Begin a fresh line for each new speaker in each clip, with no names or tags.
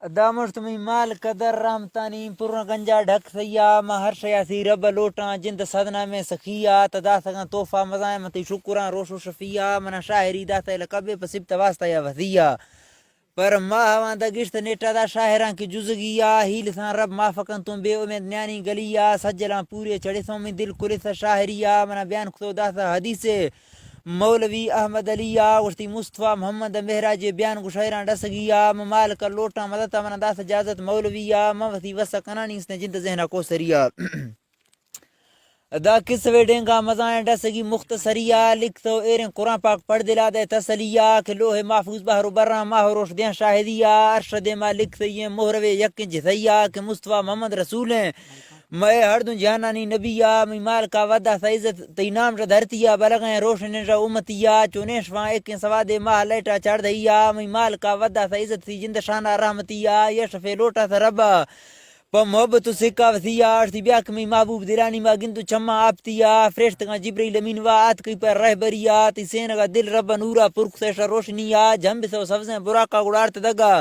दामर तुम्हें माल कदर रामतानी पूर्ण गंजा ढक सैया हर शयासी रब लोटा जिंद सदना में सखिया तदा सगा तोहफा मजाए मती शुक्रा रोशो शफिया मना शायरी दाता कबे पसिब तवास्ता या वसिया पर माहवां दा गिश्त नेटा दा शाहरां की जुजगिया हील सा रब माफकन तुम बे उम्मीद न्यानी गलिया सज्जला पूरे चढ़े सो में दिल कुलिस शाहरिया मना बयान खुदो दाता हदीसे मौलवी अहमद अलिया उस्ती मुस्तफ़ा मोहम्मद मेहराज बयान गुशायरा डसगिया ममाल कर लोटा मदता मना दास इजाजत मौलविया मवती वसा कनानी इसने जिंद जहना को सरिया दा किसवे डेंगा मजाए डसगी मुख्तसरिया लिख तो एरें कुरान पाक पढ़ दिला दे तसलिया के लोहे महफूज बहरो बर्रा माहरोश दे शाहिदिया अरशद मा लिख ये मोहरवे यक जथैया के मुस्तफ़ा मोहम्मद रसूल हैं मैं हर दूं जहानानी नबिया मी माल का वदा सइज़त तई नाम ज धरतिया बलगए रोशन ज उम्मतिया चुनेशवा एक सवादे माह लेटा चढ़ दइया मी माल का वदा सइज़त सी जिंद शाना रहमतिया यशफे लोटा स रब्बा प मोहब्बत सिक्का वसिया अर्ती ब्याक में महबूब दिलानी मा गिंतु चम्मा आपतिया फ्रेश्त का जिब्रील अमीन वा आत की पर रहबरिया ती सेन का दिल रब नूरा पुरख से रोशनिया जंब से सबसे बुरा का गुड़ार्थ दगा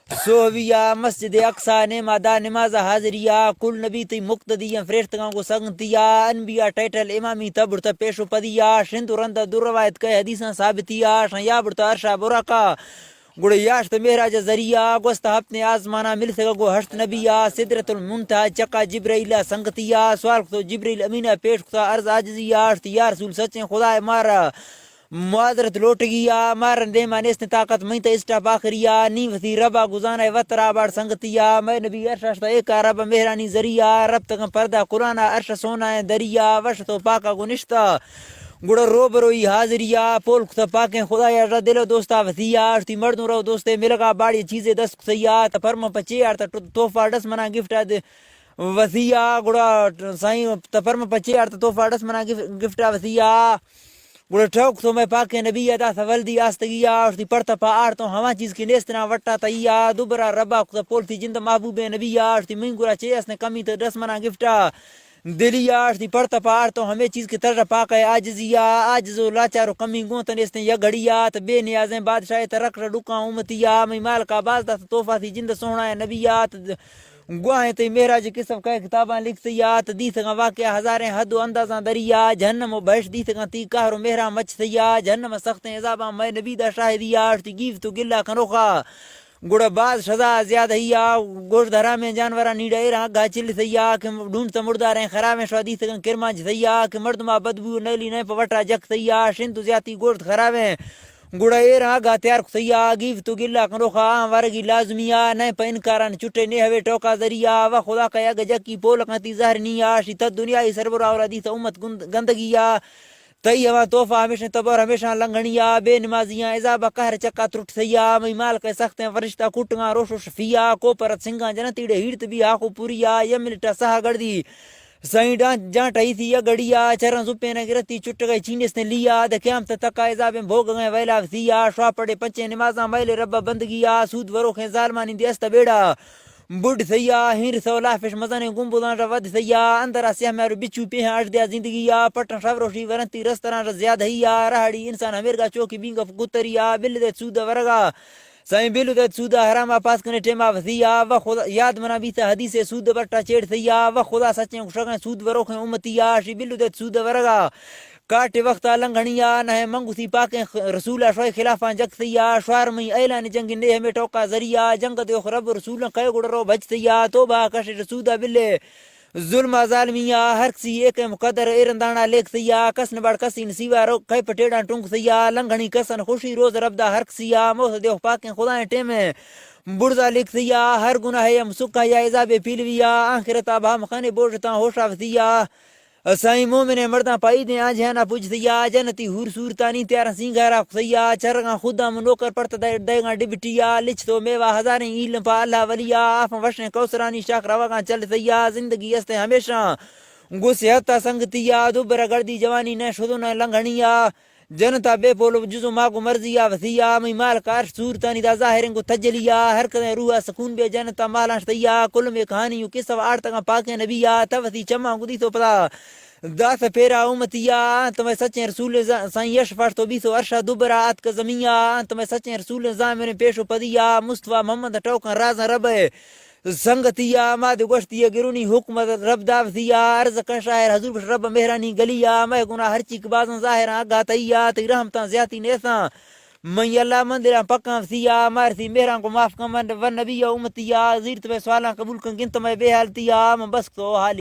सोहविया मस्जिद अक्सा ने मादा नमाजा हाजिरिया कुल नबी ती मुक्तदिया फ्रेश्त को संगतिया अनबिया टाइटल इमामी तबुर त पेशो पदिया शिंदु रंदा दुरवायत के हदीसा साबितिया शया बुरता अर्शा बुरा का गुड़ याश्त मेहराज जरिया गोस्त अपने आजमाना मिल सका गो हस्त नबिया सिदरतुल मुंतहा चका जिब्राइला संगतिया सवाल तो जिब्राइल अमीना पेश खुदा अर्ज आजिया या रसूल सच्चे खुदा मारा मुआजरत लोट गया मारन दे माने इसने ताकत मैं तो इस्टा पाखरिया नी वसी रबा गुजाना वतरा बाड़ संगतिया मैं नबी अर्श एक रब मेहरानी जरिया रब तक पर्दा कुराना अर्श सोना दरिया वश तो पाका गुनिश्ता गुड़ रोबरोई हाजिरिया पोल पाके खुदाया रा दिलो दोस्ता वसिया ती मर्दों रो दोस्ते मिलगा बाड़ी चीजें दस सैया त फर्म पचे यार त तोहफा डस मना गिफ्ट दे वसिया गुड़ा साईं त फर्म पचे यार त तोहफा डस मना गिफ्ट वसिया गुड़ ठोक तो मैं पाके नबी अदा सवल्दी आस्तगिया ती पड़ता पा आर तो हवा चीज की नेस्तना वट्टा तैया दुबरा रबा पोल थी जिंद महबूबे नबिया ती मिंगुरा चेस ने कमी तो डस मना गिफ्टा दिलिया ती पड़ता पार तो हमें चीज की तरह पाक है आजिया आज जो लाचारो कमी गोतन इसने या घड़िया तो बेनियाजें बादशाह तरक डुका उमतिया मैं माल का बाजदा तोहफा थी जिंद सोना है नबियात गुआहें ते मेरा जी किस्म का किताबां लिखतिया तो दी सका वाकया हजारें हद अंदाजा दरिया जहन्नम बहश दी सका ती कहरो मेहरा मचतिया जहन्नम सख्त इजाबा मैं नबी दा शाहिदिया ती गीव तो गिल्ला कनोखा गुड़बाज सजा ज्यादा हिया गोश धरा में जानवरा नीडे रहा गाचिल सैया के ढूंढ समुड़दा रहे खरा में स्वादी सगन किरमाज सैया के मर्दमा बदबू नली ने पवटा जक सैया शिंतु ज्याती गोश्त खरावे गुड़ा ए रहा गा त्यार सैया गिव तो गिल्ला कनोखा वारगी लाजमिया न पे इनकारान चुटे ने हवे टोका जरिया व खुदा कया गजक की पोल कती जहरनिया शित दुनिया ही सरबरा और दी उम्मत गंदगिया तई हवा तोहफा हमेशा तबर हमेशा लंघनिया बेनमाजियाँ इजाबा कहर चक्का त्रुट सैया मई माल के सख्त फरिश्ता कुटगा रोशो शफिया को परत सिंगा जनतीड़े हिड़त भी आखो पुरिया यमिलटा सहा गड़दी सही जाट आई थी या गड़िया चरण सुपे न गिरती चुट गई चीनिस ने लिया दख्याम तका इजाबे भोग गए वैला सिया श्वा पड़े पंचे नमाजा मैले रब्बा बंदगिया सूद वरोखे जालमानी दियस्त बेड़ा बुढ़ सैया हिर सौला फिश मजाने गुम्बुदान वद सैया अंदर आसिया मेरे बिचू पे हैं दिया जिंदगी या पटन शवरोशी वरंती रस्तरा ज्यादा हिया रहाड़ी इंसान हमेरगा चौकी बिंग गुतरिया बिल दे सूदा वरगा साईं बिल दे सूदा हरामा पास कने टेमा वसिया व खुदा याद मना भी हदीस सूद बट्टा चेड़ सैया व खुदा सच्चे शगन सूद वरोखे उम्मतिया शी बिल दे सूद वरगा काटे वक्त लंघनिया न है मंगुसी पाके रसूला शोय खिलाफा जगतिया श्वार मई ऐलान जंग ने हमें टोका जरिया जंग दे रब रसूल कय गुड़रो बचतिया तोबा कश रसूदा बिल्ले जुल्म जालमिया हर किसी एक मुकदर एरंदाना लेख सैया कसन बड़ कसीन सिवा रो कय पटेड़ा टुंग सैया लंघनी कसन खुशी रोज रबदा हर किसिया मोह दे पाके खुदा टेमे बुरजा लिख सैया हर गुनाह है सुखा या इजाबे पीलविया आखिरत आबा मखाने बोझता होशा वसिया साईं मोमिने मर्दा पाई दे आज है ना पूछ सैया जनती हुर सूरतानी त्यारा सिंगारा सैया चरगा खुदा मनोकर पड़ता देगा डिबटिया लिच तो मेवा हजारे इल्म पा अल्लाह वलिया आप वशने कौसरानी शाख रवागा चल सैया जिंदगी हस्ते हमेशा गुस्से हत्ता संगतिया दुबर गर्दी जवानी न शुदु न लंघनिया जनता बेपोलो जुजो मागो मर्जिया वसिया मई माल कार सूरतानी दा जाहिरन को तजलिया हर कदे रूहा सुकून बे जनता माला सैया कुल में कहानी किस आड़ तक पाके नबिया तवसी चमा गुदी तो पता दास फेरा उमतिया तुम्हें सच्चे रसूल साईं यशफाश तो बीसो अरशा दुबरा अत का जमिया तुम्हें सच्चे रसूल जामिर पेशो पदिया मुस्तफा मोहम्मद टोकन राजा रब संगतिया माद गोश्तिया गिरुनी हुकमत रब दावतिया अर्ज का शायर हजूर रब मेहरानी गलिया मैं गुना हर चीक बाजन जाहिर आगा तैया ती रहमता ज्याती नेसा मैं अल्लाह मंदिरा पक्का सिया मारती मेहरा को माफ कमन वन नबिया उमतिया जीरत में सवाला कबूल कन गिनत में बेहालतिया मैं बस तो हाल